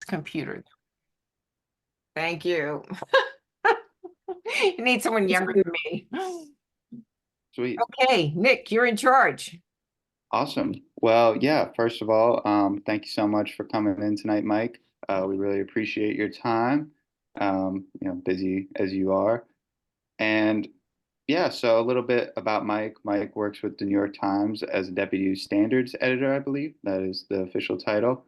computer. Thank you. You need someone younger than me. Sweet. Okay, Nick, you're in charge. Awesome. Well, yeah, first of all, thank you so much for coming in tonight, Mike. We really appreciate your time, busy as you are. And yeah, so a little bit about Mike. Mike works with the New York Times as a deputy standards editor, I believe. That is the official title.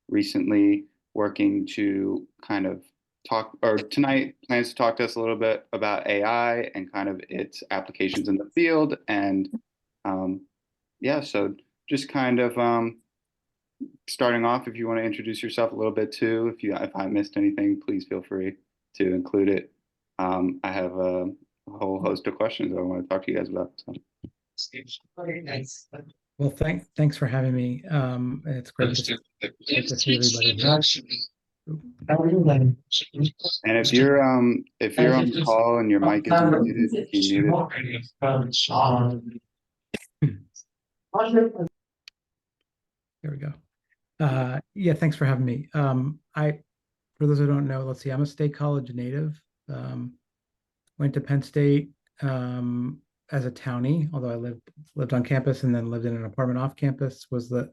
Recently working to kind of talk, or tonight plans to talk to us a little bit about AI and kind of its applications in the field. And um, yeah, so just kind of starting off, if you want to introduce yourself a little bit too, if I missed anything, please feel free to include it. I have a whole host of questions I want to talk to you guys about. So. Well, thanks for having me. It's great to see everybody here. And if you're on the call and your mic is muted, can you mute it? There we go. Yeah, thanks for having me. For those who don't know, let's see, I'm a State College native. Went to Penn State as a townie, although I lived on campus and then lived in an apartment off campus. Was at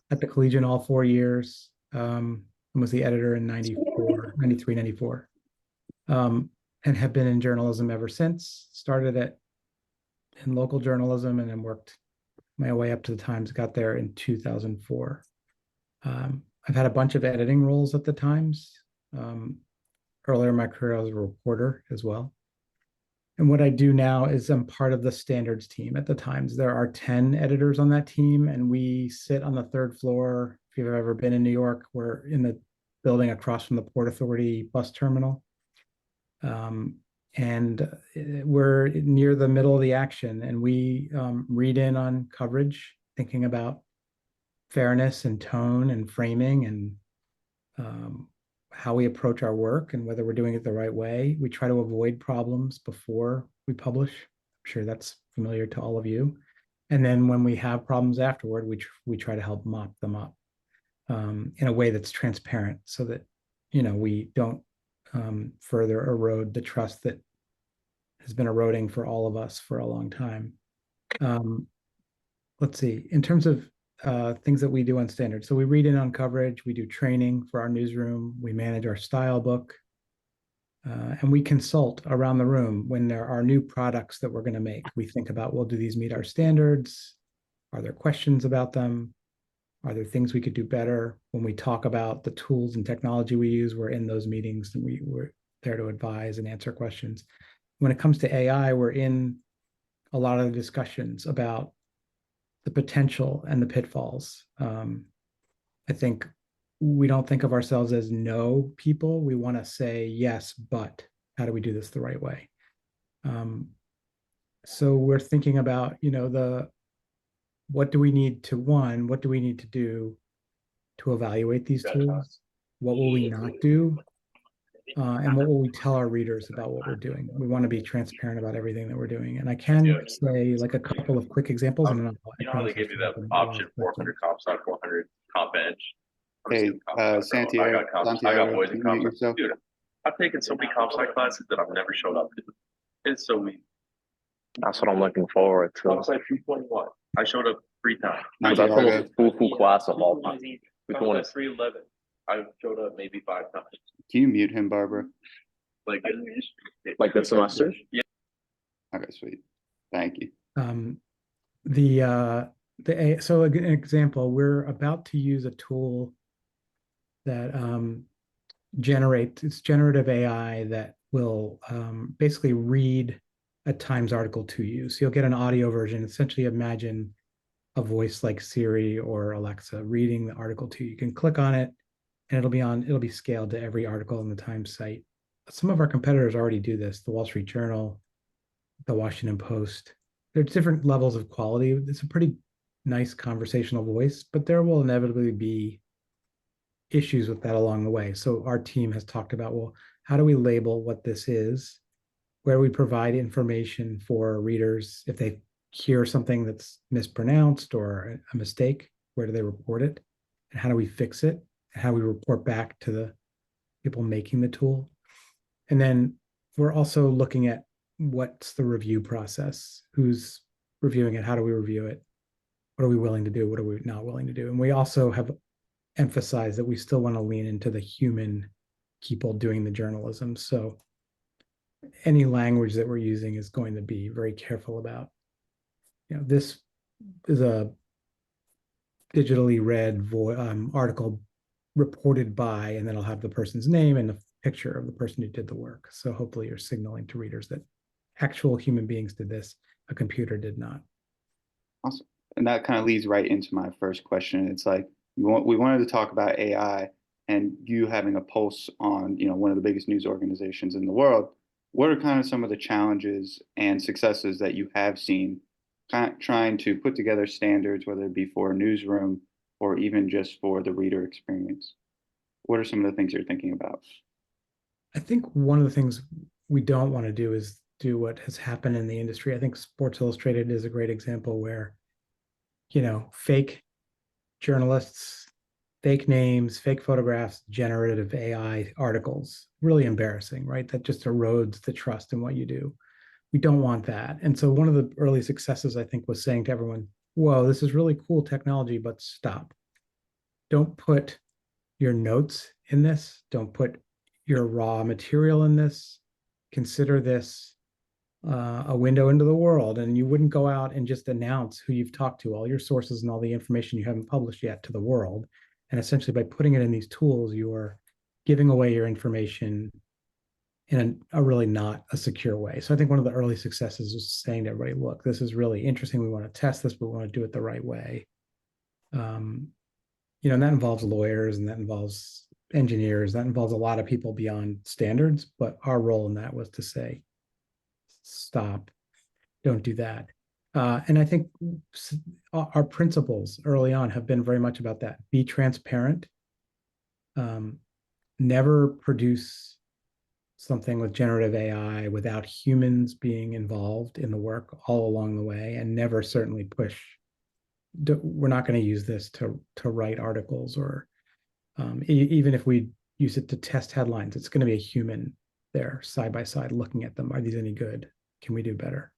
the Collegian all 4 years. And was the editor in 94, 93, 94. And have been in journalism ever since. Started in local journalism and then worked my way up to the Times. Got there in 2004. I've had a bunch of editing roles at the Times. Earlier in my career, I was a reporter as well. And what I do now is I'm part of the standards team at the Times. There are 10 editors on that team, and we sit on the third floor. If you've ever been in New York, we're in the building across from the Port Authority bus terminal. And we're near the middle of the action, and we read in on coverage, thinking about fairness and tone and framing and how we approach our work and whether we're doing it the right way. We try to avoid problems before we publish. I'm sure that's familiar to all of you. And then when we have problems afterward, we try to help mop them up in a way that's transparent so that, we don't further erode the trust that has been eroding for all of us for a long time. Let's see, in terms of things that we do on standards. So we read in on coverage, we do training for our newsroom, we manage our style book, and we consult around the room when there are new products that we're going to make. We think about, well, do these meet our standards? Are there questions about them? Are there things we could do better? When we talk about the tools and technology we use, we're in those meetings and we're there to advise and answer questions. When it comes to AI, we're in a lot of the discussions about the potential and the pitfalls. I think we don't think of ourselves as no people. We want to say yes, but how do we do this the right way? So we're thinking about, what do we need to do to evaluate these tools? What will we not do? And what will we tell our readers about what we're doing? We want to be transparent about everything that we're doing. And I can say like a couple of quick examples. And then how they give you that option 400 comp stock, 400 comp bench. Hey, Santiago, I got boys in comp stock. Dude, I've taken so many comp stock classes that I've never showed up to. It's so easy. That's what I'm looking forward to. Comp stock 321. I showed up 3 times. That's almost a full class of all time. Comp stock 311. I showed up maybe 5 times. Can you mute him, Barbara? Like this semester? Yeah. Okay, sweet. Thank you. So an example, we're about to use a tool that it's generative AI that will basically read a Times article to you. So you'll get an audio version. Essentially, imagine a voice like Siri or Alexa reading the article to you. You can click on it, and it'll be scaled to every article on the Times site. Some of our competitors already do this. The Wall Street Journal, the Washington Post. There's different levels of quality. It's a pretty nice conversational voice, but there will inevitably be issues with that along the way. So our team has talked about, well, how do we label what this is? Where we provide information for readers if they hear something that's mispronounced or a mistake, where do they report it? And how do we fix it? how we report back to the people making the tool. And then we're also looking at what's the review process, who's reviewing it, how do we review it, what are we willing to do, what are we not willing to do. And we also have emphasized that we still want to lean into the human people doing the journalism. So any language that we're using is going to be very careful about, this is a digitally read article reported by, and then I'll have the person's name and the picture of the person who did the work. So hopefully you're signaling to readers that actual human beings did this, a computer did not. Awesome. And that kind of leads right into my first question. It's like, we wanted to talk about AI and you having a pulse on, one of the biggest news organizations in the world. What are kind of some of the challenges and successes that you have seen trying to put together standards, whether it be for a newsroom or even just for the reader experience? What are some of the things you're thinking about? I think one of the things we don't want to do is do what has happened in the industry. I think Sports Illustrated is a great example where, fake journalists, fake names, fake photographs, generative AI articles, really embarrassing, right? That just erodes the trust in what you do. We don't want that. And so one of the early successes, I think, was saying to everyone, whoa, this is really cool technology, but stop. Don't put your notes in this. Don't put your raw material in this. Consider this a window into the world. And you wouldn't go out and just announce who you've talked to, all your sources and all the information you haven't published yet to the world. And essentially by putting it in these tools, you are giving away your information in a really not a secure way. So I think one of the early successes was saying to everybody, look, this is really interesting. We want to test this, but we want to do it the right way. And that involves lawyers and that involves engineers, that involves a lot of people beyond standards. But our role in that was to say, stop, don't do that. And I think our principles early on have been very much about that. Be transparent. Never produce something with generative AI without humans being involved in the work all along the way, and never certainly push. We're not going to use this to write articles, or even if we use it to test headlines, it's going to be a human there side by side looking at them. Are these any good? Can we do better?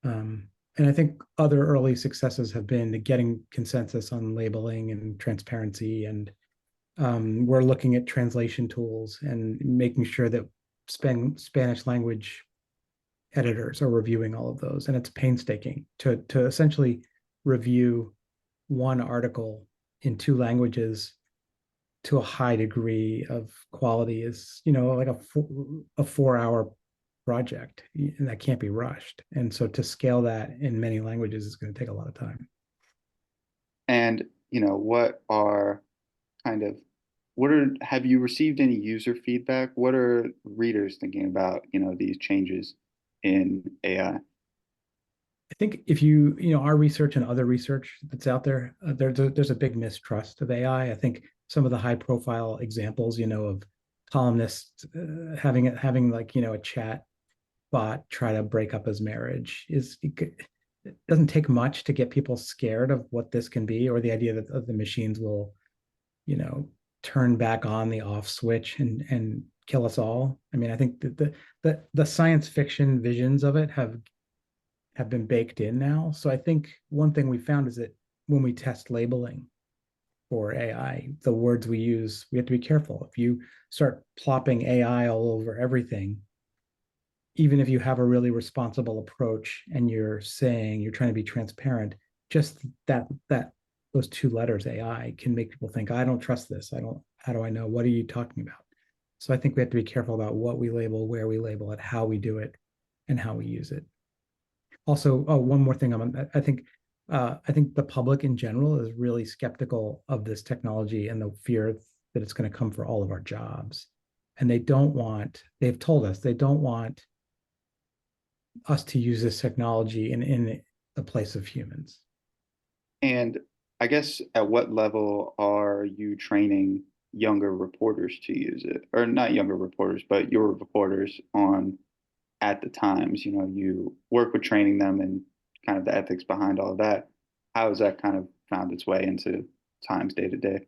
And I think other early successes have been getting consensus on labeling and transparency, and we're looking at translation tools and making sure that Spanish language editors are reviewing all of those. And it's painstaking to essentially review one article in 2 languages to a high degree of quality is, like a 4-hour project, and that can't be rushed. And so to scale that in many languages is going to take a lot of time. And, have you received any user feedback? What are readers thinking about, these changes in AI? I think if our research and other research that's out there, there's a big mistrust of AI. I think some of the high profile examples, of columnists having like, a chat bot try to break up his marriage it doesn't take much to get people scared of what this can be, or the idea that the machines will, turn back on the off switch and kill us all. I mean, I think that the science fiction visions of it have been baked in now. So I think one thing we found is that when we test labeling for AI, the words we use, we have to be careful. If you start plopping AI all over everything, even if you have a really responsible approach and you're saying you're trying to be transparent, just that those 2 letters AI can make people think, I don't trust this. How do I know? What are you talking about? So I think we have to be careful about what we label, where we label it, how we do it, and how we use it. Also, one more thing. I think the public in general is really skeptical of this technology and the fear that it's going to come for all of our jobs. And they've told us they don't want us to use this technology in the place of humans. And I guess at what level are you training younger reporters to use it? Or not younger reporters, but your reporters at the Times, you work with training them and kind of the ethics behind all of that. How has that kind of found its way into Times day to day?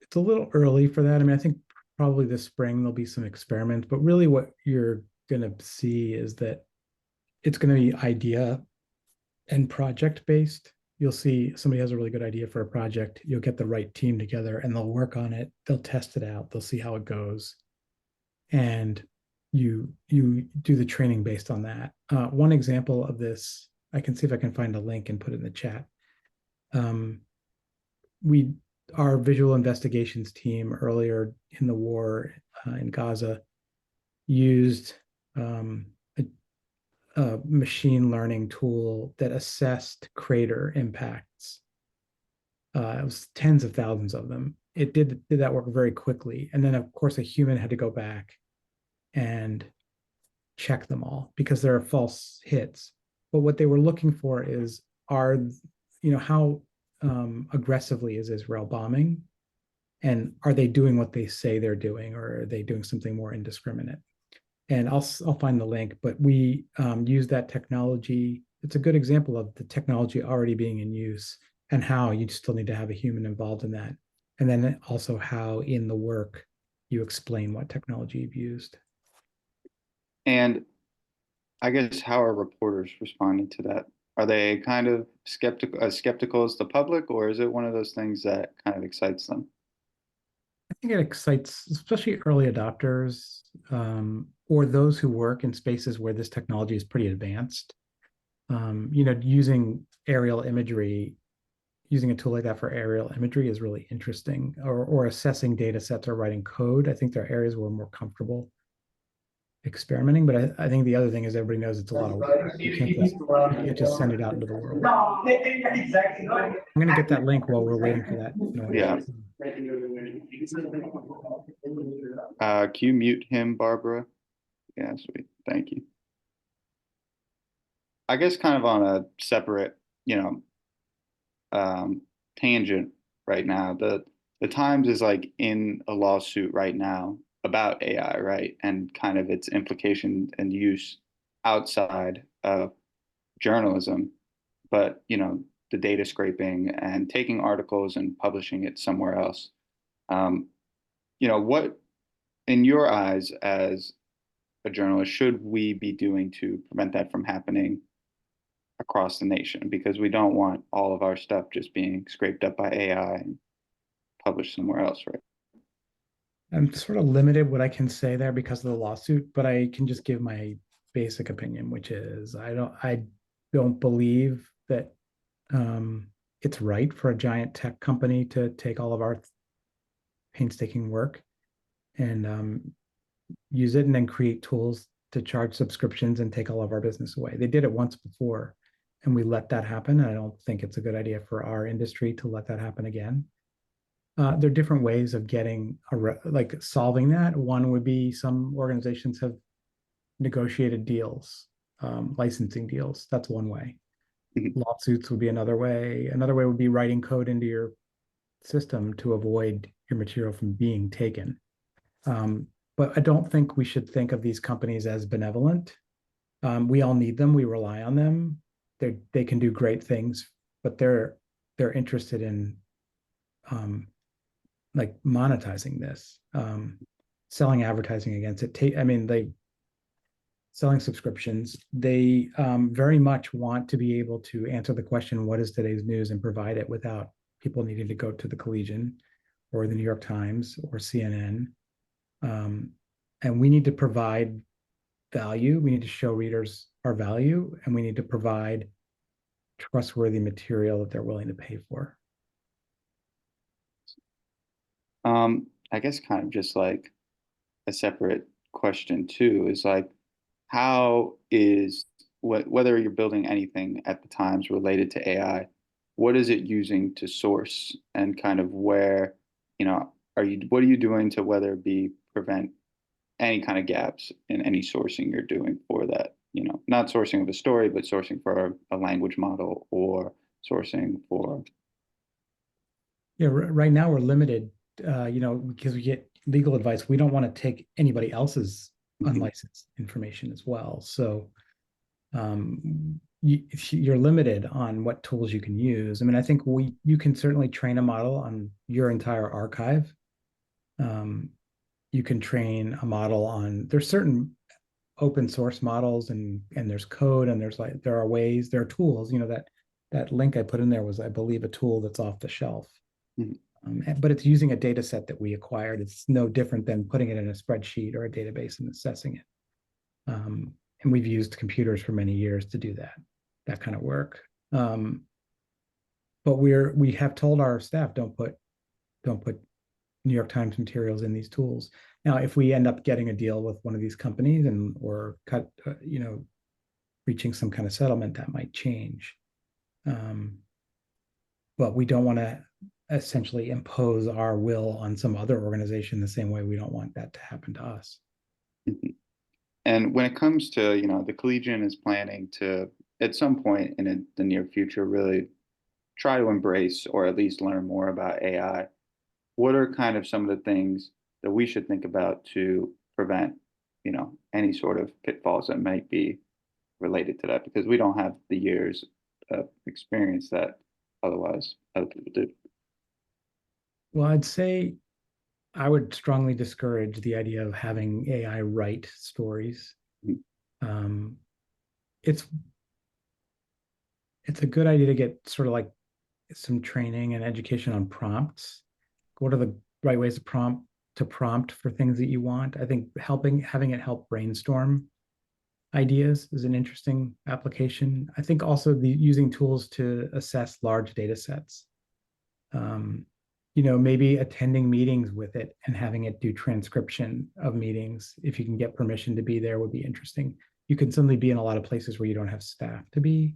it's a little early for that. I mean, I think probably this spring there'll be some experiments, but really what you're going to see is that it's going to be idea and project based. You'll see somebody has a really good idea for a project. You'll get the right team together and they'll work on it. They'll test it out. They'll see how it goes. And you do the training based on that. One example of this, I can see if I can find a link and put it in the chat. Our visual investigations team earlier in the war in Gaza used a machine learning tool that assessed crater impacts. It was tens of thousands of them. It did that work very quickly. And then, of course, a human had to go back and check them all because there are false hits. But what they were looking for is, how aggressively is Israel bombing? And are they doing what they say they're doing, or are they doing something more indiscriminate? And I'll find the link, but we use that technology. It's a good example of the technology already being in use and how you still need to have a human involved in that. And then also how in the work you explain what technology you've used. And I guess how are reporters responding to that? Are they kind of skeptical as the public, or is it one of those things that kind of excites them? I think it excites, especially early adopters, or those who work in spaces where this technology is pretty advanced. Using aerial imagery, using a tool like that for aerial imagery is really interesting, or assessing data sets or writing code. I think there are areas where we're more comfortable experimenting, but I think the other thing is everybody knows it's a lot of work. You can't just send it out into the world. I'm going to get that link while we're waiting for that. Yeah. Can you mute him, Barbara? Yeah, sweet. Thank you. I guess kind of on a separate, tangent right now, the Times is like in a lawsuit right now about AI, right? And kind of its implication and use outside of journalism. But, the data scraping and taking articles and publishing it somewhere else. What, in your eyes as a journalist, should we be doing to prevent that from happening across the nation? Because we don't want all of our stuff just being scraped up by AI and published somewhere else, right? I'm sort of limited what I can say there because of the lawsuit, but I can just give my basic opinion, which is I don't believe that it's right for a giant tech company to take all of our painstaking work and use it and then create tools to charge subscriptions and take all of our business away. They did it once before and we let that happen. I don't think it's a good idea for our industry to let that happen again. There are different ways of solving that. One would be some organizations have negotiated deals, licensing deals. That's one way. Lawsuits would be another way. Another way would be writing code into your system to avoid your material from being taken. But I don't think we should think of these companies as benevolent. We all need them. We rely on them. They can do great things, but they're interested in monetizing this, selling advertising against it. Selling subscriptions. They very much want to be able to answer the question, what is today's news, and provide it without people needing to go to the Collegian or the New York Times or CNN. And we need to provide value. We need to show readers our value, and we need to provide trustworthy material that they're willing to pay for. I guess kind of just like a separate question too is like, how is whether you're building anything at the Times related to AI, what is it using to source, and kind of where, what are you doing to whether it be prevent any kind of gaps in any sourcing you're doing for that, not sourcing of a story, but sourcing for a language model or sourcing for. Yeah, right now we're limited, because we get legal advice. We don't want to take anybody else's unlicensed information as well. So you're limited on what tools you can use. I mean, I think you can certainly train a model on your entire archive. You can train a model on, there's certain open source models, and there's code, and there are ways, there are tools, that link I put in there was, I believe, a tool that's off the shelf. Mhm. But it's using a data set that we acquired. It's no different than putting it in a spreadsheet or a database and assessing it. And we've used computers for many years to do that kind of work. But we have told our staff, don't put New York Times materials in these tools. Now, if we end up getting a deal with one of these companies or reaching some kind of settlement, that might change. But we don't want to essentially impose our will on some other organization the same way we don't want that to happen to us. Mhm. And when it comes to, the Collegian is planning to, at some point in the near future, really try to embrace or at least learn more about AI. What are kind of some of the things that we should think about to prevent, any sort of pitfalls that might be related to that? Because we don't have the years of experience that otherwise other people do. Well, I'd say I would strongly discourage the idea of having AI write stories. Mhm. It's a good idea to get sort of like some training and education on prompts. What are the right ways to prompt for things that you want? I think having it help brainstorm ideas is an interesting application. I think also using tools to assess large data sets. Maybe attending meetings with it and having it do transcription of meetings, if you can get permission to be there, would be interesting. You can suddenly be in a lot of places where you don't have staff to be.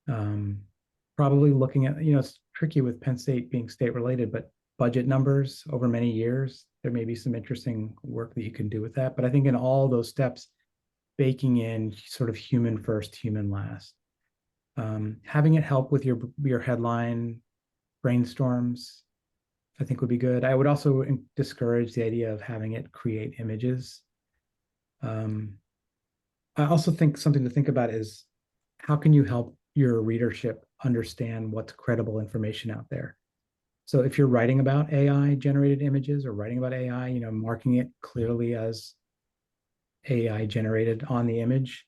Probably looking at, it's tricky with Penn State being state related, but budget numbers over many years, there may be some interesting work that you can do with that. But I think in all those steps, baking in sort of human first, human last. Having it help with your headline brainstorms, I think would be good. I would also discourage the idea of having it create images. I also think something to think about is, how can you help your readership understand what's credible information out there? So if you're writing about AI generated images or writing about AI, marking it clearly as AI generated on the image,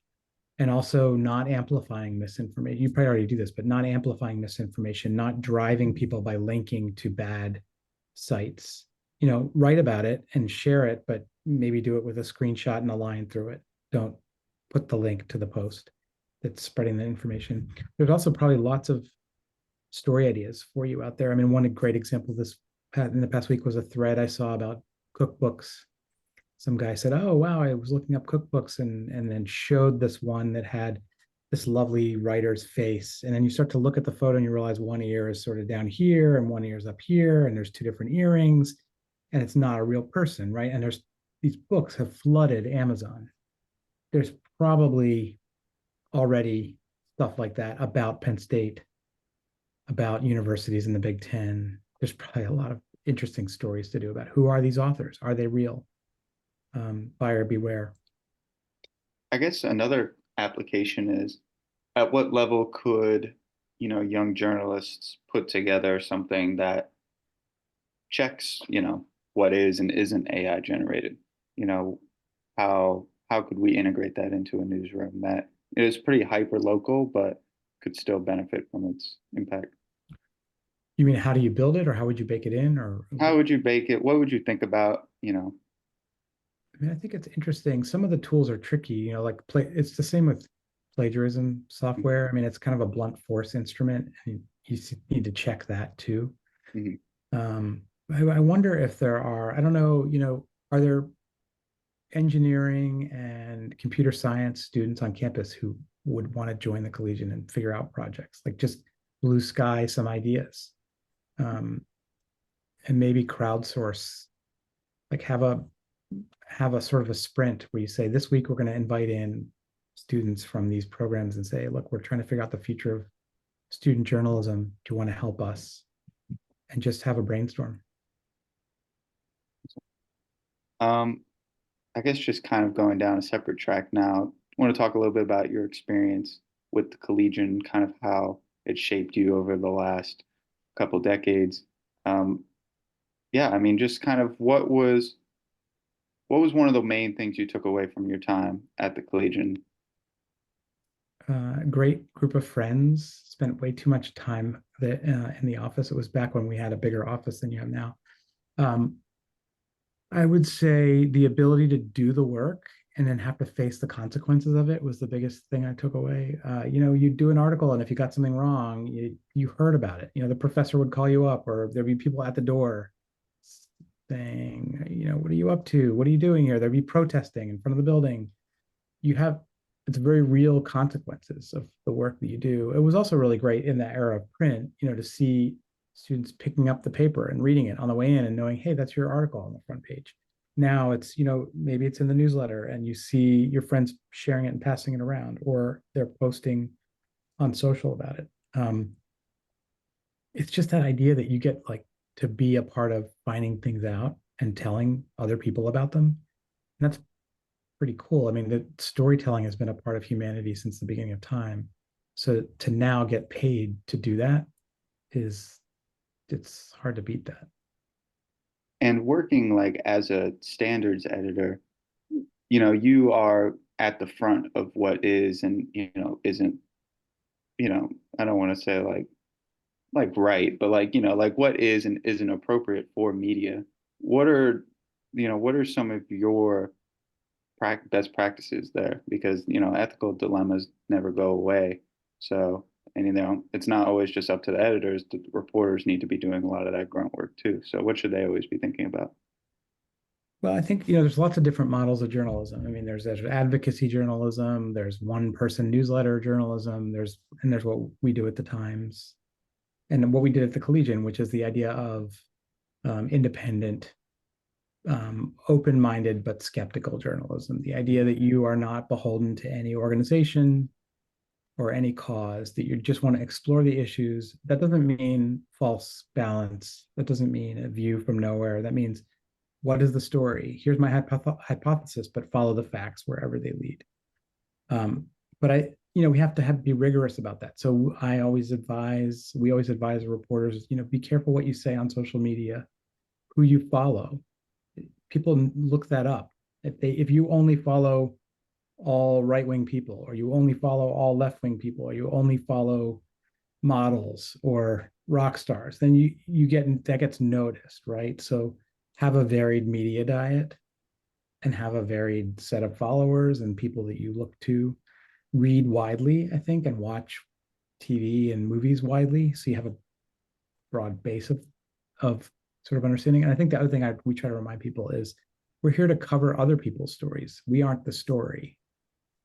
and also not amplifying misinformation. You probably already do this, but not amplifying misinformation, not driving people by linking to bad sites. Write about it and share it, but maybe do it with a screenshot and a line through it. Don't put the link to the post that's spreading the information. There's also probably lots of story ideas for you out there. I mean, one great example in the past week was a thread I saw about cookbooks. Some guy said, "Oh, wow, I was looking up cookbooks," and then showed this one that had this lovely writer's face. And then you start to look at the photo and you realize one ear is sort of down here and one ear is up here, and there's two different earrings, and it's not a real person, right? And these books have flooded Amazon. There's probably already stuff like that about Penn State, about universities in the Big Ten. There's probably a lot of interesting stories to do about who are these authors? Are they real? Buyer beware. I guess another application is, at what level could, young journalists put together something that checks, what is and isn't AI generated? You know, how could we integrate that into a newsroom that is pretty hyper local but could still benefit from its impact? You mean, how do you build it, or how would you bake it in, or How would you bake it? What would you think about, I mean, I think it's interesting. Some of the tools are tricky, like it's the same with plagiarism software. I mean, it's kind of a blunt force instrument, and you need to check that too. Mhm. I wonder if I don't know, are there engineering and computer science students on campus who would want to join the Collegian and figure out projects, like just blue sky some ideas, and maybe crowdsource, like have a sort of a sprint where you say, this week we're going to invite in students from these programs and say, look, we're trying to figure out the future of student journalism. Do you want to help us? And just have a brainstorm. I guess just kind of going down a separate track now, I want to talk a little bit about your experience with the Collegian, kind of how it shaped you over the last couple decades. Yeah, I mean, just kind of what was one of the main things you took away from your time at the Collegian? Great group of friends. Spent way too much time in the office. It was back when we had a bigger office than you have now. Um, I would say the ability to do the work and then have to face the consequences of it was the biggest thing I took away. You do an article, and if you got something wrong, you heard about it. The professor would call you up, or there'd be people at the door saying, what are you up to? What are you doing here? There'd be protesting in front of the building. It's very real consequences of the work that you do. It was also really great in that era of print, to see students picking up the paper and reading it on the way in and knowing, hey, that's your article on the front page. Now it's, maybe it's in the newsletter and you see your friends sharing it and passing it around, or they're posting on social about it. It's just that idea that you get to be a part of finding things out and telling other people about them. And that's pretty cool. I mean, the storytelling has been a part of humanity since the beginning of time. So to now get paid to do that it's hard to beat that. And working like as a standards editor, you are at the front of what is and isn't, I don't want to say like right, but like what is and isn't appropriate for media. What are some of your best practices there? Because ethical dilemmas never go away. So, and it's not always just up to the editors. The reporters need to be doing a lot of that grunt work too. So what should they always be thinking about? Well, I think there's lots of different models of journalism. I mean, there's advocacy journalism, there's one person newsletter journalism, there's what we do at the Times, and what we did at the Collegian, which is the idea of independent, open-minded but skeptical journalism. The idea that you are not beholden to any organization or any cause, that you just want to explore the issues. That doesn't mean false balance. That doesn't mean a view from nowhere. That means, what is the story? Here's my hypothesis, but follow the facts wherever they lead. But we have to be rigorous about that. So we always advise reporters, be careful what you say on social media, who you follow. People look that up. If you only follow all right-wing people, or you only follow all left-wing people, or you only follow models or rock stars, then that gets noticed, right? So have a varied media diet and have a varied set of followers and people that you look to. Read widely, I think, and watch TV and movies widely, so you have a broad base of sort of understanding. And I think the other thing we try to remind people is we're here to cover other people's stories. We aren't the story.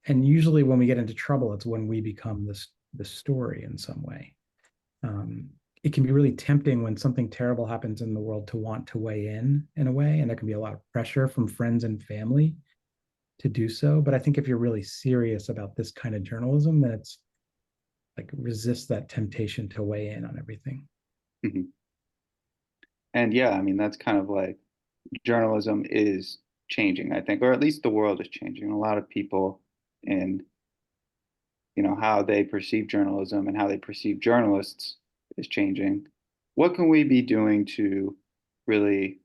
And usually when we get into trouble, it's when we become the story in some way. It can be really tempting when something terrible happens in the world to want to weigh in a way, and there can be a lot of pressure from friends and family to do so. But I think if you're really serious about this kind of journalism, then it's resist that temptation to weigh in on everything. Mm-hmm. And yeah, I mean, that's kind of like journalism is changing, I think, or at least the world is changing. A lot of people in, how they perceive journalism and how they perceive journalists is changing. What can we be doing to really,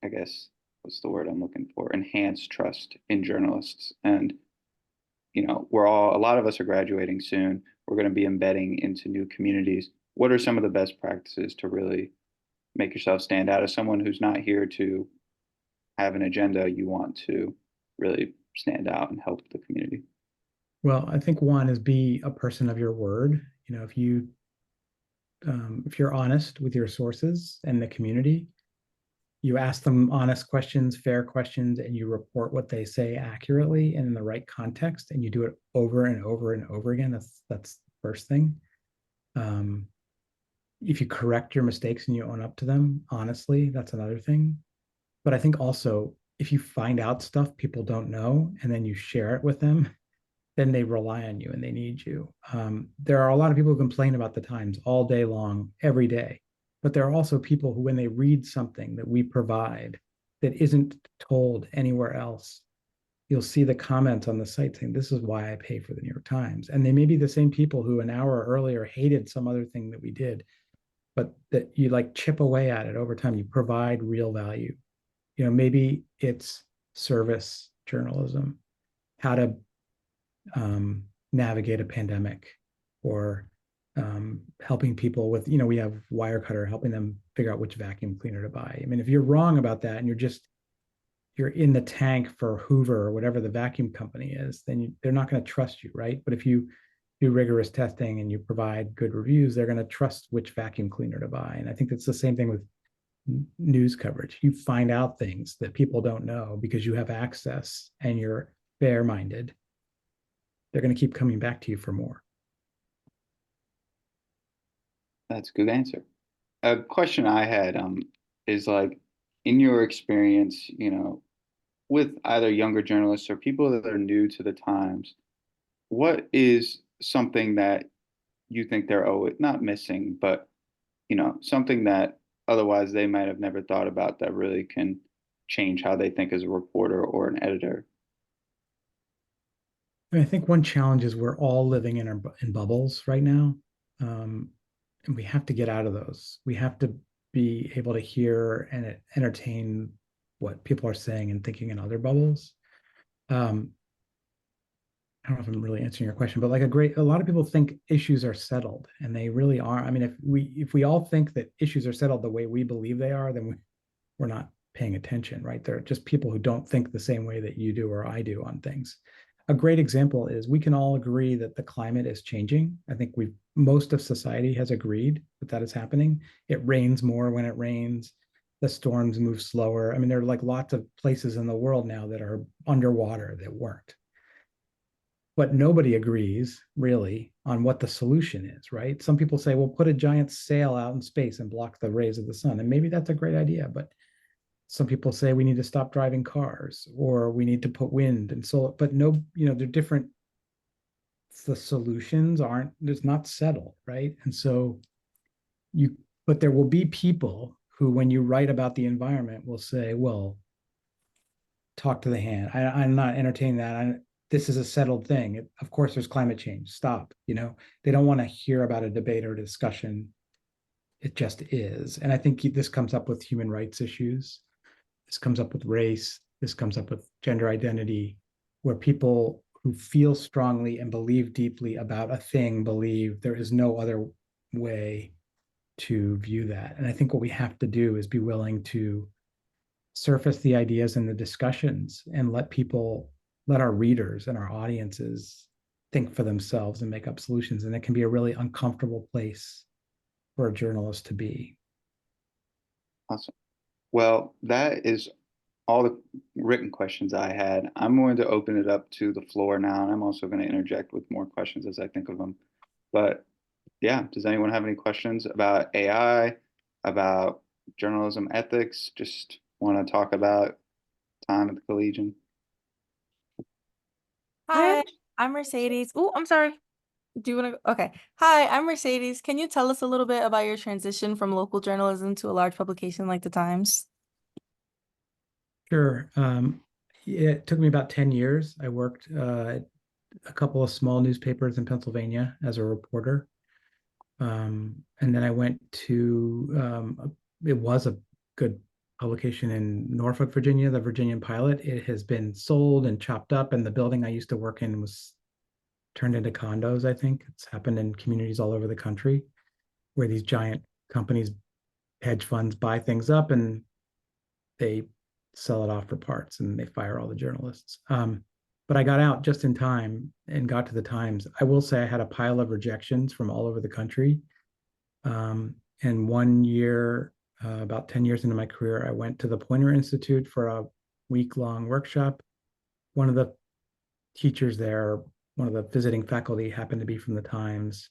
I guess, what's the word I'm looking for? Enhance trust in journalists. And, a lot of us are graduating soon. We're going to be embedding into new communities. What are some of the best practices to really make yourself stand out as someone who's not here to have an agenda? You want to really stand out and help the community. Well, I think one is be a person of your word. If you're honest with your sources and the community, you ask them honest questions, fair questions, and you report what they say accurately and in the right context, and you do it over and over and over again. That's the first thing. If you correct your mistakes and you own up to them honestly, that's another thing. But I think also, if you find out stuff people don't know and then you share it with them, then they rely on you and they need you. There are a lot of people who complain about the Times all day long, every day. But there are also people who, when they read something that we provide that isn't told anywhere else, you'll see the comments on the site saying, this is why I pay for the New York Times. And they may be the same people who an hour earlier hated some other thing that we did, but that you like chip away at it over time. You provide real value. Maybe it's service journalism, how to navigate a pandemic, or helping people with, we have Wirecutter, helping them figure out which vacuum cleaner to buy. I mean, if you're wrong about that and you're in the tank for Hoover or whatever the vacuum company is, then they're not going to trust you, right? But if you do rigorous testing and you provide good reviews, they're going to trust which vacuum cleaner to buy. And I think that's the same thing with news coverage. You find out things that people don't know because you have access and you're fair-minded. They're going to keep coming back to you for more. That's a good answer. A question I had is like, in your experience, with either younger journalists or people that are new to the Times, what is something that you think they're not missing, but something that otherwise they might have never thought about that really can change how they think as a reporter or an editor? I think one challenge is we're all living in bubbles right now. And we have to get out of those. We have to be able to hear and entertain what people are saying and thinking in other bubbles. I don't know if I'm really answering your question, but like a lot of people think issues are settled, and they really are. I mean, if we all think that issues are settled the way we believe they are, then we're not paying attention, right? They're just people who don't think the same way that you do or I do on things. A great example is we can all agree that the climate is changing. I think most of society has agreed that is happening. It rains more when it rains. The storms move slower. I mean, there are like lots of places in the world now that are underwater that weren't. But nobody agrees really on what the solution is, right? Some people say, well, put a giant sail out in space and block the rays of the sun. And maybe that's a great idea, but some people say we need to stop driving cars, or we need to put wind and solar, but they're different. The solutions it's not settled, right? And so but there will be people who, when you write about the environment, will say, well, talk to the hand. I'm not entertaining that. This is a settled thing. Of course, there's climate change. Stop. They don't want to hear about a debate or a discussion. It just is. And I think this comes up with human rights issues. This comes up with race. This comes up with gender identity, where people who feel strongly and believe deeply about a thing believe there is no other way to view that. And I think what we have to do is be willing to surface the ideas and the discussions and let our readers and our audiences think for themselves and make up solutions. And it can be a really uncomfortable place for a journalist to be. Awesome. Well, that is all the written questions I had. I'm going to open it up to the floor now, and I'm also going to interject with more questions as I think of them. But yeah, does anyone have any questions about AI, about journalism ethics? Just want to talk about time at the Collegian? Hi, I'm Mercedes. Oh, I'm sorry. Do you want to? Okay. Hi, I'm Mercedes. Can you tell us a little bit about your transition from local journalism to a large publication like the Times? Sure. It took me about 10 years. I worked at a couple of small newspapers in Pennsylvania as a reporter. And then I went to, it was a good publication in Norfolk, Virginia, the Virginian Pilot. It has been sold and chopped up, and the building I used to work in was turned into condos, I think. It's happened in communities all over the country where these giant companies, hedge funds, buy things up and they sell it off for parts and they fire all the journalists. But I got out just in time and got to the Times. I will say I had a pile of rejections from all over the country. And one year, about 10 years into my career, I went to the Poynter Institute for a week-long workshop. One of the teachers there, one of the visiting faculty, happened to be from the Times.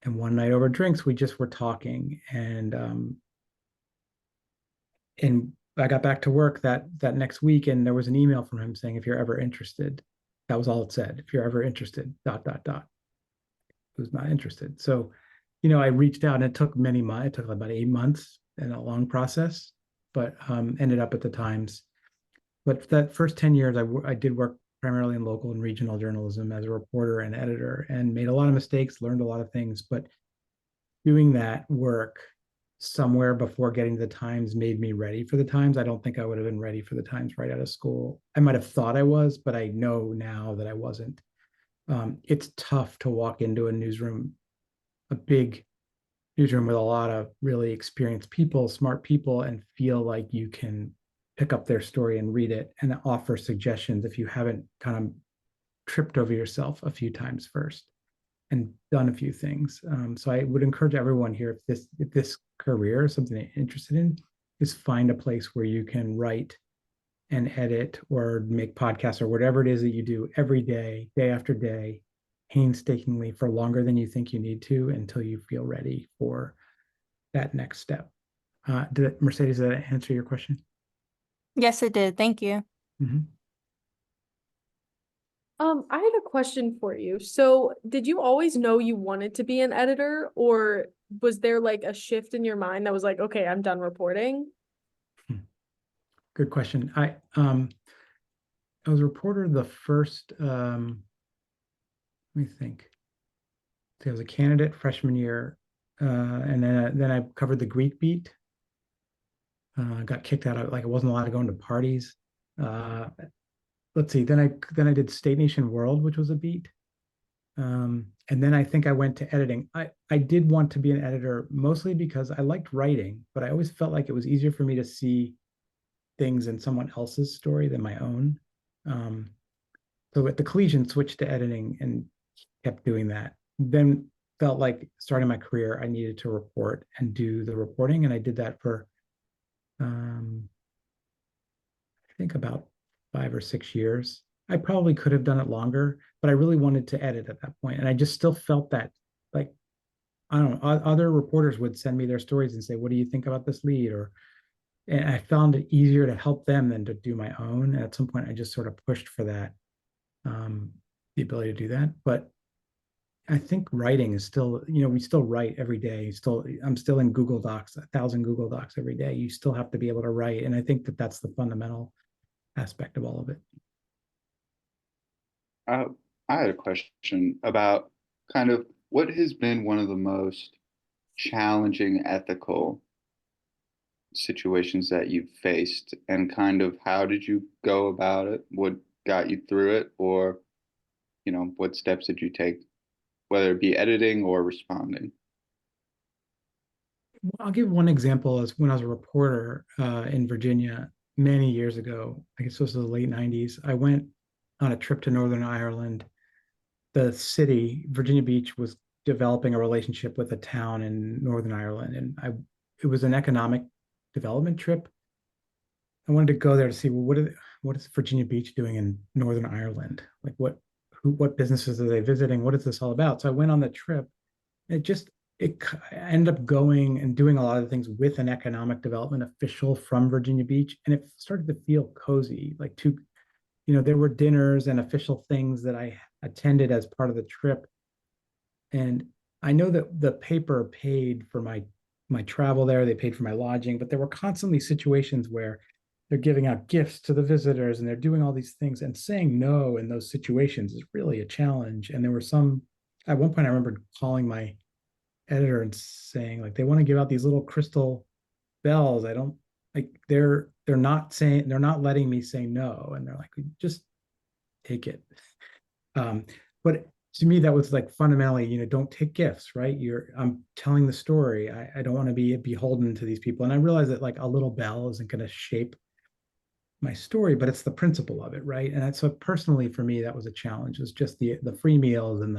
And one night over drinks, we just were talking, and I got back to work that next week, and there was an email from him saying, if you're ever interested. That was all it said. If you're ever interested, ... Who's not interested. So, I reached out, and it took many months. It took about 8 months and a long process, but ended up at the Times. But that first 10 years, I did work primarily in local and regional journalism as a reporter and editor, and made a lot of mistakes, learned a lot of things. But doing that work somewhere before getting to the Times made me ready for the Times. I don't think I would have been ready for the Times right out of school. I might have thought I was, but I know now that I wasn't. It's tough to walk into a newsroom, a big newsroom with a lot of really experienced people, smart people, and feel like you can pick up their story and read it and offer suggestions if you haven't kind of tripped over yourself a few times first and done a few things. So I would encourage everyone here, if this career is something they're interested in, is find a place where you can write and edit or make podcasts or whatever it is that you do every day, day after day, painstakingly for longer than you think you need to until you feel ready for that next step. Mercedes, did that answer your question? Yes, it did. Thank you. Mhm. I had a question for you. So, did you always know you wanted to be an editor, or was there like a shift in your mind that was like, okay, I'm done reporting? Good question. I was a reporter the first, let me think. I was a candidate freshman year, and then I covered the Greek beat. Got kicked out of, like, I wasn't allowed to go into parties. Let's see. Then I did State Nation World, which was a beat. And then I think I went to editing. I did want to be an editor mostly because I liked writing, but I always felt like it was easier for me to see things in someone else's story than my own. So at the Collegian, switched to editing and kept doing that. Then felt like starting my career, I needed to report and do the reporting, and I did that for I think about 5 or 6 years. I probably could have done it longer, but I really wanted to edit at that point. And I just still felt that, like, I don't know, other reporters would send me their stories and say, what do you think about this lead? And I found it easier to help them than to do my own. And at some point, I just sort of pushed for that, the ability to do that. But I think writing is still, we still write every day. I'm still in Google Docs, 1,000 Google Docs every day. You still have to be able to write. And I think that that's the fundamental aspect of all of it. I had a question about kind of what has been one of the most challenging ethical situations that you've faced, and kind of how did you go about it? What got you through it? Or, what steps did you take, whether it be editing or responding? I'll give one example. As when I was a reporter in Virginia many years ago, I guess this was the late 90s, I went on a trip to Northern Ireland. The city, Virginia Beach, was developing a relationship with a town in Northern Ireland. And it was an economic development trip. I wanted to go there to see, well, what is Virginia Beach doing in Northern Ireland? Like what businesses are they visiting? What is this all about? So I went on the trip. I ended up going and doing a lot of things with an economic development official from Virginia Beach. And it started to feel cozy, like there were dinners and official things that I attended as part of the trip. And I know that the paper paid for my travel there, they paid for my lodging, but there were constantly situations where they're giving out gifts to the visitors and they're doing all these things, and saying no in those situations is really a challenge. And there were at one point I remember calling my editor and saying, like, they want to give out these little crystal bells. I don't like, they're not letting me say no. And they're like, just take it. But to me, that was like fundamentally, don't take gifts, right? I'm telling the story. I don't want to be beholden to these people. And I realized that, like, a little bell isn't going to shape my story, but it's the principle of it, right? And so personally for me, that was a challenge. It's just the free meals and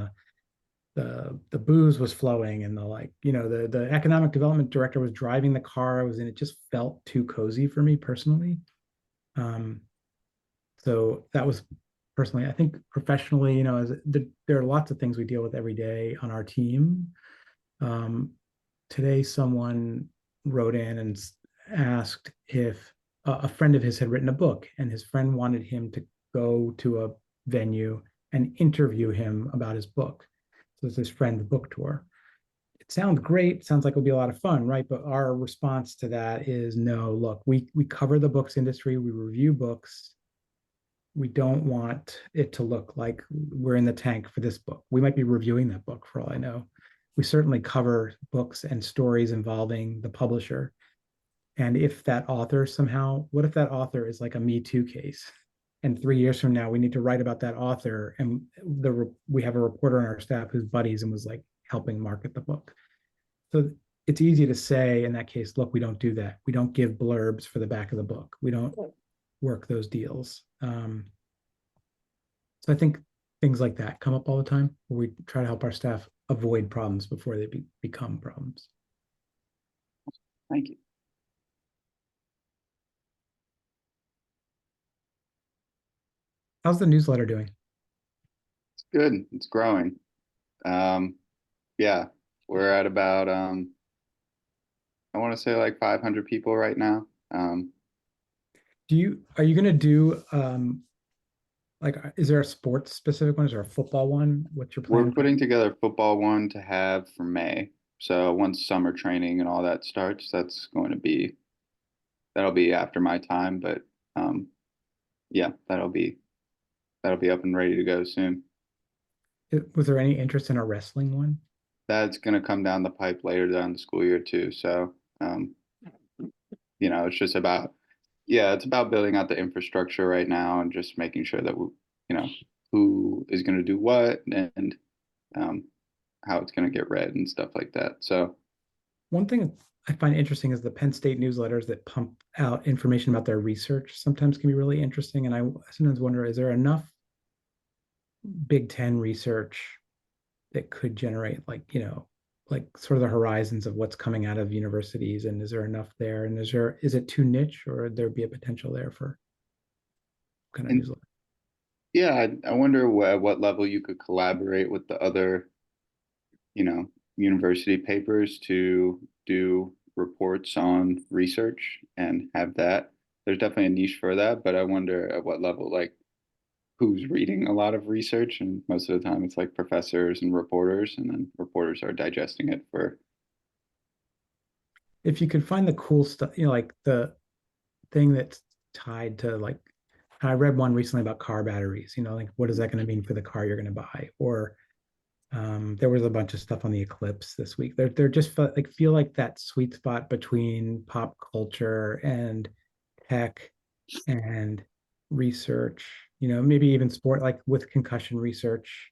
the booze was flowing, and the economic development director was driving the car I was in. It just felt too cozy for me personally. So that was personally. I think professionally, there are lots of things we deal with every day on our team. Today, someone wrote in and asked if a friend of his had written a book, and his friend wanted him to go to a venue and interview him about his book. So it's his friend's book tour. it sounds great, sounds like it'll be a lot of fun, right? But our response to that is no, look, we cover the books industry, we review books. We don't want it to look like we're in the tank for this book. We might be reviewing that book for all I know. We certainly cover books and stories involving the publisher. And if that author somehow, what if that author is like a Me Too case? And 3 years from now, we need to write about that author, and we have a reporter on our staff who's buddies and was like helping market the book. So it's easy to say in that case, look, we don't do that. We don't give blurbs for the back of the book. We don't work those deals. So I think things like that come up all the time, where we try to help our staff avoid problems before they become problems. Thank you. How's the newsletter doing? It's good. It's growing. Yeah, we're at about I want to say like 500 people right now. Are you going to do like, is there a sports specific one? Is there a football one? What's your plan? We're putting together a football one to have for May. So once summer training and all that starts, that'll be after my time, but yeah, that'll be up and ready to go soon. Was there any interest in a wrestling one? That's going to come down the pipe later down the school year too. So, it's just it's about building out the infrastructure right now and just making sure that who is going to do what and how it's going to get read and stuff like that. So one thing I find interesting is the Penn State newsletters that pump out information about their research sometimes can be really interesting. And I sometimes wonder, is there enough Big Ten research that could generate like sort of the horizons of what's coming out of universities, and is there enough there, and is it too niche, or would there be a potential there for kind of newsletter? Yeah, I wonder at what level you could collaborate with the other university papers to do reports on research and have that. There's definitely a niche for that, but I wonder at what level, like who's reading a lot of research, and most of the time it's like professors and reporters, and then reporters are digesting it for. If you could find the cool stuff, like the thing that's tied to, like, I read one recently about car batteries, like what is that going to mean for the car you're going to buy? Or there was a bunch of stuff on the eclipse this week. They're just feel like that sweet spot between pop culture and tech and research, maybe even sport, like with concussion research,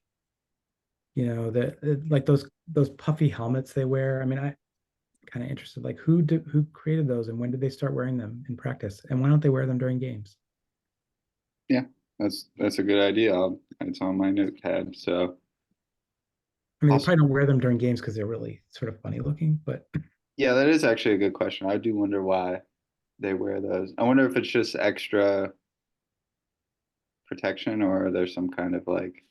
like those puffy helmets they wear. I mean, I kind of interested, like who created those, and when did they start wearing them in practice, and why don't they wear them during games? Yeah, that's a good idea. It's on my notepad. So I mean, awesome. They probably don't wear them during games because they're really sort of funny looking, but Yeah, that is actually a good question. I do wonder why they wear those. I wonder if it's just extra protection, or there's some kind of like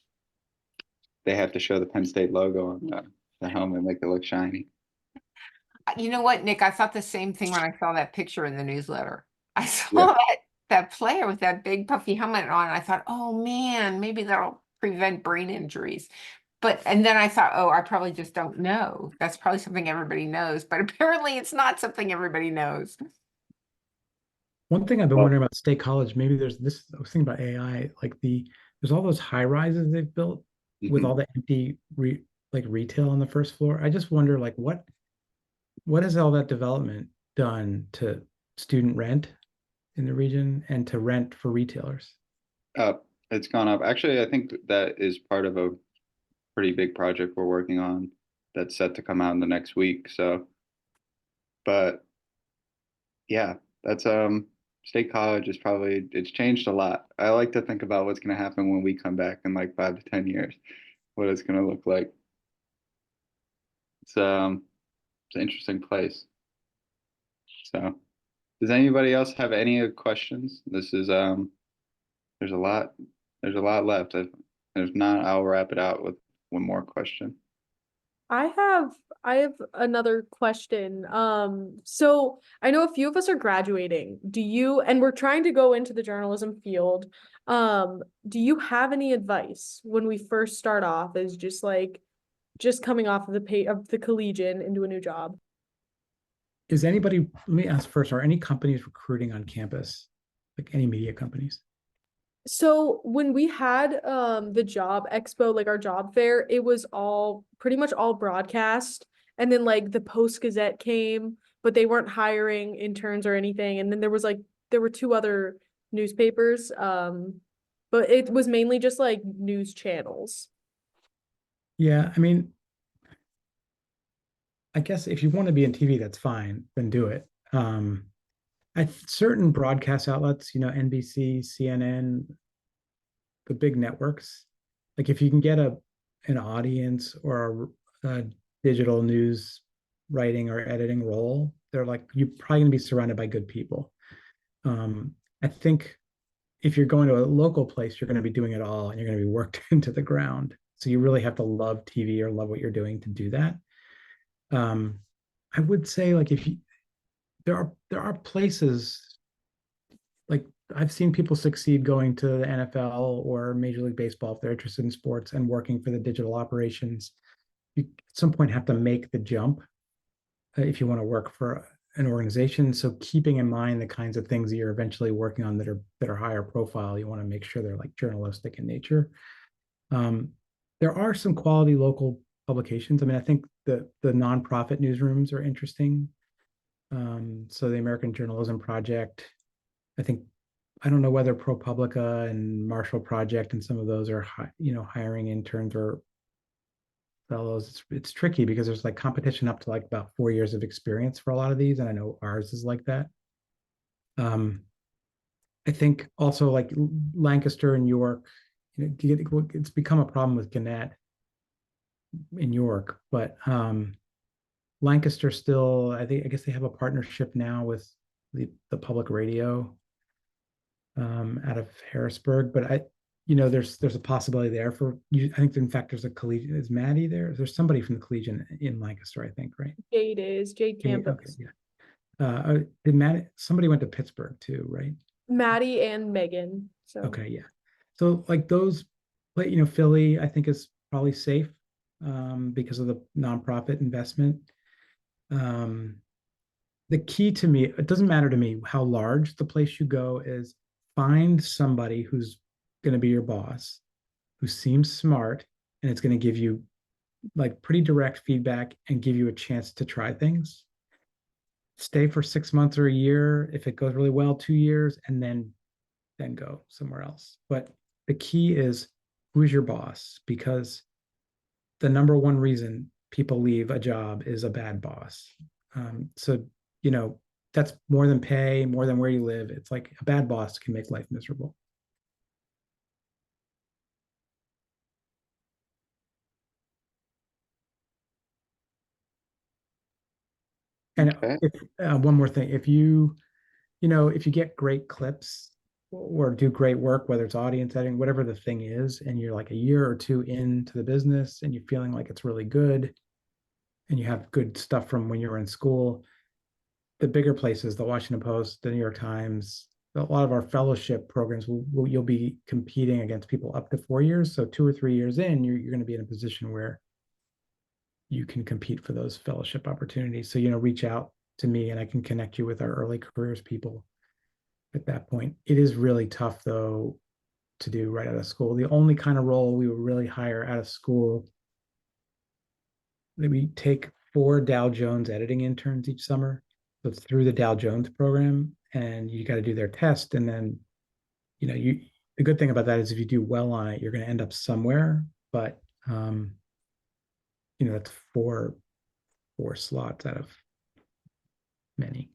they have to show the Penn State logo on the helmet, make it look shiny. You know what, Nick? I thought the same thing when I saw that picture in the newsletter. I saw Yeah. that player with that big puffy helmet on. I thought, oh man, maybe that'll prevent brain injuries. And then I thought, oh, I probably just don't know. That's probably something everybody knows, but apparently it's not something everybody knows. one thing I've been wondering about State College, maybe there's this, I was thinking about AI, like there's all those high rises they've built with all the empty retail on the first floor. I just wonder, like, what has all that development done to student rent in the region and to rent for retailers? It's gone up. Actually, I think that is part of a pretty big project we're working on that's set to come out in the next week. So, but yeah, that's State College is it's changed a lot. I like to think about what's going to happen when we come back in like 5 to 10 years, what it's going to look like. It's an interesting place. So, does anybody else have any questions? This is there's a lot left. If not, I'll wrap it out with one more question. I have another question. So I know a few of us are graduating. And we're trying to go into the journalism field. Do you have any advice when we first start off as just like just coming off of the Collegian into a new job? Is anybody, let me ask first, are any companies recruiting on campus? Like any media companies? So when we had the job expo, like our job fair, it was all pretty much all broadcast. And then like the Post Gazette came, but they weren't hiring interns or anything. And then there were two other newspapers. But it was mainly just like news channels. Yeah, I mean, I guess if you want to be in TV, that's fine, then do it. At certain broadcast outlets, NBC, CNN, the big networks, like if you can get an audience or a digital news writing or editing role, they're like, you're probably gonna be surrounded by good people. I think if you're going to a local place, you're going to be doing it all and you're going to be worked into the ground. So you really have to love TV or love what you're doing to do that. I would say like if you there are places like I've seen people succeed going to the NFL or Major League Baseball if they're interested in sports and working for the digital operations. You at some point have to make the jump if you want to work for an organization. So keeping in mind the kinds of things that you're eventually working on that are higher profile, you want to make sure they're like journalistic in nature. There are some quality local publications. I mean, I think the nonprofit newsrooms are interesting. So the American Journalism Project, I don't know whether ProPublica and Marshall Project and some of those are hiring interns or fellows. It's tricky because there's like competition up to like about 4 years of experience for a lot of these, and I know ours is like that. I think also like Lancaster and York, it's become a problem with Gannett in York, but Lancaster still, I guess they have a partnership now with the public radio out of Harrisburg, but there's a possibility there for you. I think in fact there's a Collegian. Is Maddie there? There's somebody from the Collegian in Lancaster, I think, right? Jade Campbell. Okay, yeah. Did Maddie? Somebody went to Pittsburgh too, right? Maddie and Megan. So okay, yeah. So like those, Philly, I think is probably safe because of the nonprofit investment. The key to me, it doesn't matter to me how large the place you go is. Find somebody who's going to be your boss, who seems smart, and it's going to give you like pretty direct feedback and give you a chance to try things. Stay for 6 months or a year. If it goes really well, 2 years, and then go somewhere else. But the key is who's your boss, because the number one reason people leave a job is a bad boss. So, that's more than pay, more than where you live. It's like a bad boss can make life miserable. And one more thing, if you get great clips or do great work, whether it's audience editing, whatever the thing is, and you're like a year or two into the business and you're feeling like it's really good and you have good stuff from when you were in school, the bigger places, the Washington Post, the New York Times, a lot of our fellowship programs, you'll be competing against people up to 4 years. So 2 or 3 years in, you're going to be in a position where you can compete for those fellowship opportunities. So, reach out to me and I can connect you with our early careers people at that point. It is really tough, though, to do right out of school. The only kind of role we would really hire out of school, that we take 4 Dow Jones editing interns each summer. So it's through the Dow Jones program, and you got to do their test. And then, the good thing about that is if you do well on it, you're going to end up somewhere. But, that's four slots out of many.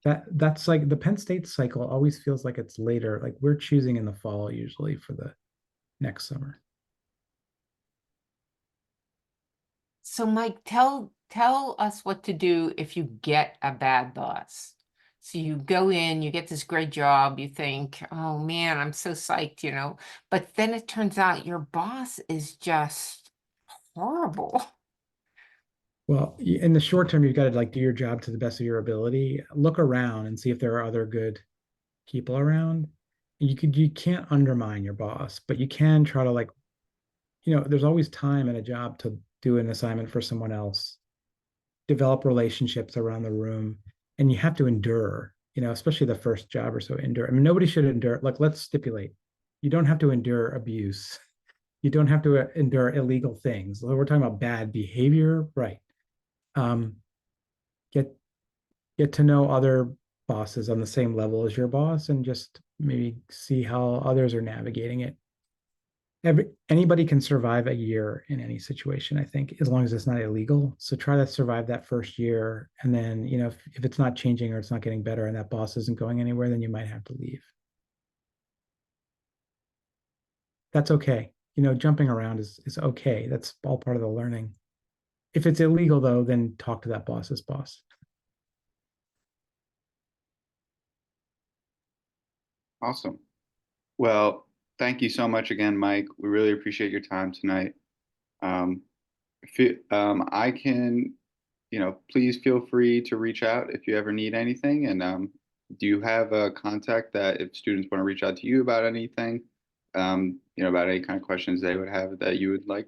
That's like the Penn State cycle always feels like it's later. Like we're choosing in the fall usually for the next summer. So Mike, tell us what to do if you get a bad boss. So you go in, you get this great job, you think, oh man, I'm so psyched, but then it turns out your boss is just horrible. Well, in the short term, you've got to like do your job to the best of your ability. Look around and see if there are other good people around. You can't undermine your boss, but you can try to like there's always time in a job to do an assignment for someone else, develop relationships around the room, and you have to endure, especially the first job or so, endure. I mean, nobody should endure, like, let's stipulate, you don't have to endure abuse. You don't have to endure illegal things. We're talking about bad behavior, right? Get to know other bosses on the same level as your boss and just maybe see how others are navigating it. Anybody can survive a year in any situation, I think, as long as it's not illegal. So try to survive that first year. And then, if it's not changing or it's not getting better and that boss isn't going anywhere, then you might have to leave. That's okay. Jumping around is okay. That's all part of the learning. If it's illegal, though, then talk to that boss's boss. Awesome. Well, thank you so much again, Mike. We really appreciate your time tonight. I can, please feel free to reach out if you ever need anything. And do you have a contact that if students want to reach out to you about anything, about any kind of questions they would have that you would like?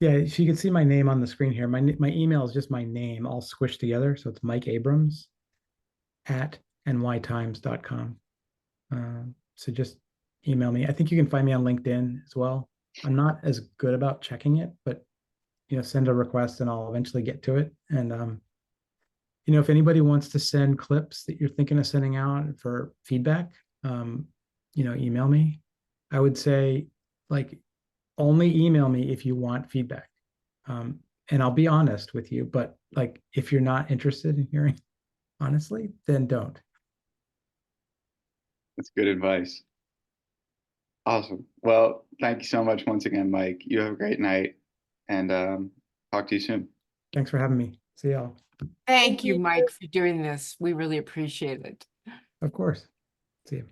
Yeah, so you can see my name on the screen here. My email is just my name all squished together. So it's Mike Abrams at nytimes.com. So just email me. I think you can find me on LinkedIn as well. I'm not as good about checking it, but send a request and I'll eventually get to it. And if anybody wants to send clips that you're thinking of sending out for feedback, email me. I would say, like, only email me if you want feedback. And I'll be honest with you, but like, if you're not interested in hearing honestly, then don't. That's good advice. Awesome. Well, thank you so much once again, Mike. You have a great night, and talk to you soon. Thanks for having me. See y'all. Thank you, Mike, for doing this. We really appreciate it. Of course. See you.